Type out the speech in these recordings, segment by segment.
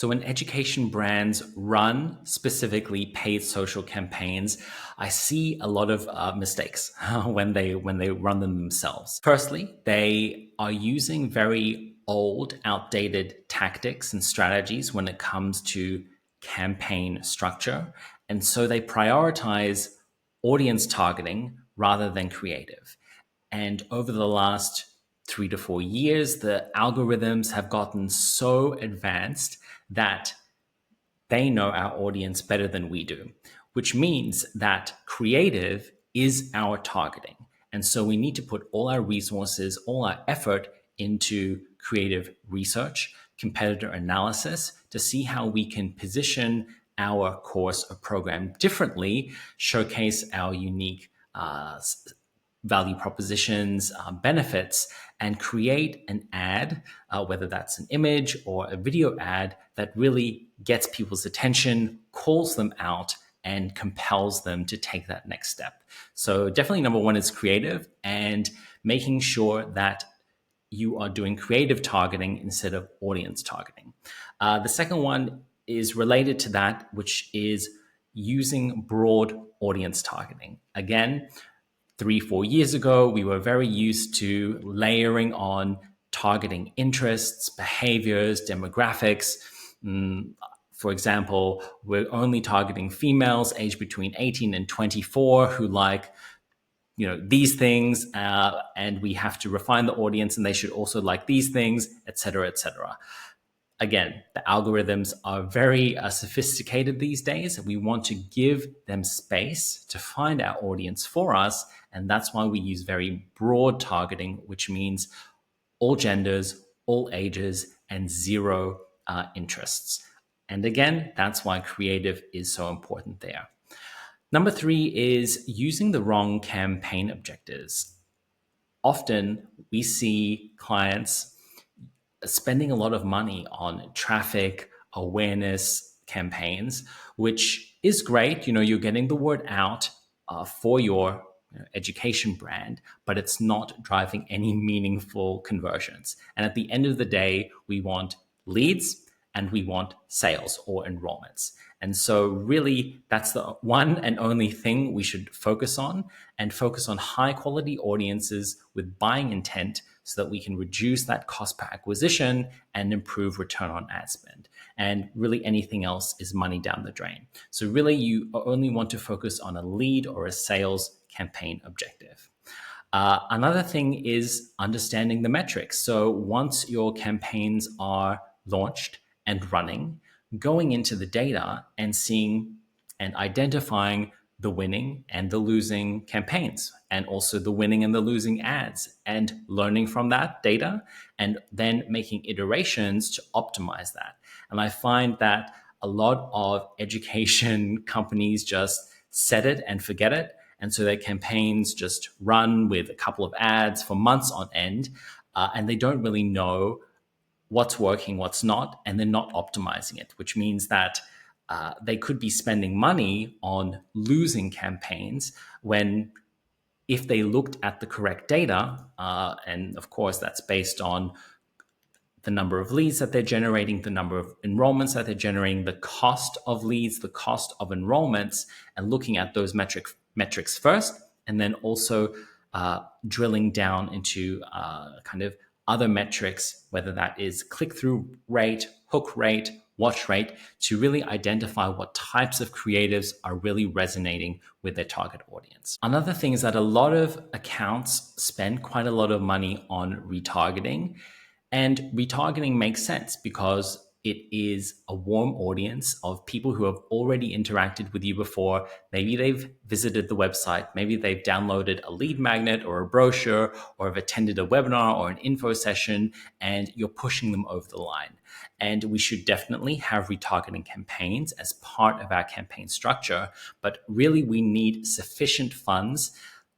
So when education brands run specifically paid social campaigns, I see a lot of mistakes when they run them themselves. Firstly, they are using very old, outdated tactics and strategies when it comes to campaign structure, and so they prioritize audience targeting rather than creative. And over the last 3 to 4 years, the algorithms have gotten so advanced that they know our audience better than we do, which means that creative is our targeting. And so we need to put all our resources, all our effort into creative research, competitor analysis to see how we can position our course or program differently, showcase our unique value propositions, benefits, and create an ad, whether that's an image or a video ad that really gets people's attention, calls them out, and compels them to take that next step. So definitely number one is creative and making sure that you are doing creative targeting instead of audience targeting. The second one is related to that, which is using broad audience targeting. Again, 3, 4 years ago, we were very used to layering on targeting interests, behaviors, demographics. For example, we're only targeting females aged between 18 and 24 who like these things, and we have to refine the audience, and they should also like these things, et cetera, et cetera. Again, the algorithms are very sophisticated these days. We want to give them space to find our audience for us. And that's why we use very broad targeting, which means all genders, all ages, and zero interests. And again, that's why creative is so important there. Number 3 is using the wrong campaign objectives. Often we see clients spending a lot of money on traffic awareness campaigns, which is great. You're getting the word out for your education brand, but it's not driving any meaningful conversions. And at the end of the day, we want leads and we want sales or enrollments. And so really that's the one and only thing we should focus on, and focus on high quality audiences with buying intent so that we can reduce that cost per acquisition and improve return on ad spend. And really anything else is money down the drain. So really you only want to focus on a lead or a sales campaign objective. Another thing is understanding the metrics. So once your campaigns are launched and running, going into the data and seeing and identifying the winning and the losing campaigns, and also the winning and the losing ads, and learning from that data, and then making iterations to optimize that. And I find that a lot of education companies just set it and forget it. And so their campaigns just run with a couple of ads for months on end, and they don't really know what's working, what's not, and they're not optimizing it, which means that they could be spending money on losing campaigns when, if they looked at the correct data, and of course that's based on the number of leads that they're generating, the number of enrollments that they're generating, the cost of leads, the cost of enrollments, and looking at those metrics first, and then also drilling down into kind of other metrics, whether that is click-through rate, hook rate, watch rate, to really identify what types of creatives are really resonating with their target audience. Another thing is that a lot of accounts spend quite a lot of money on retargeting, and retargeting makes sense because it is a warm audience of people who have already interacted with you before. Maybe they've visited the website, maybe they've downloaded a lead magnet or a brochure, or have attended a webinar or an info session, and you're pushing them over the line. And we should definitely have retargeting campaigns as part of our campaign structure, but really we need sufficient funds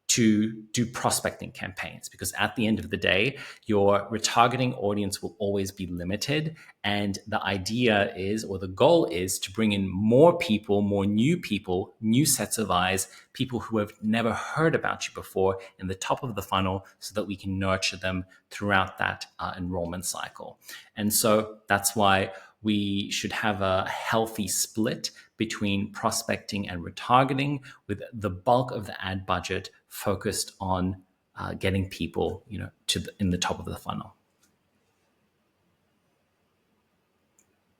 to do prospecting campaigns, because at the end of the day, your retargeting audience will always be limited. And the idea is, or the goal is, to bring in more people, new sets of eyes, people who have never heard about you before in the top of the funnel, so that we can nurture them throughout that enrollment cycle. And so that's why we should have a healthy split between prospecting and retargeting, with the bulk of the ad budget focused on getting people, in the top of the funnel.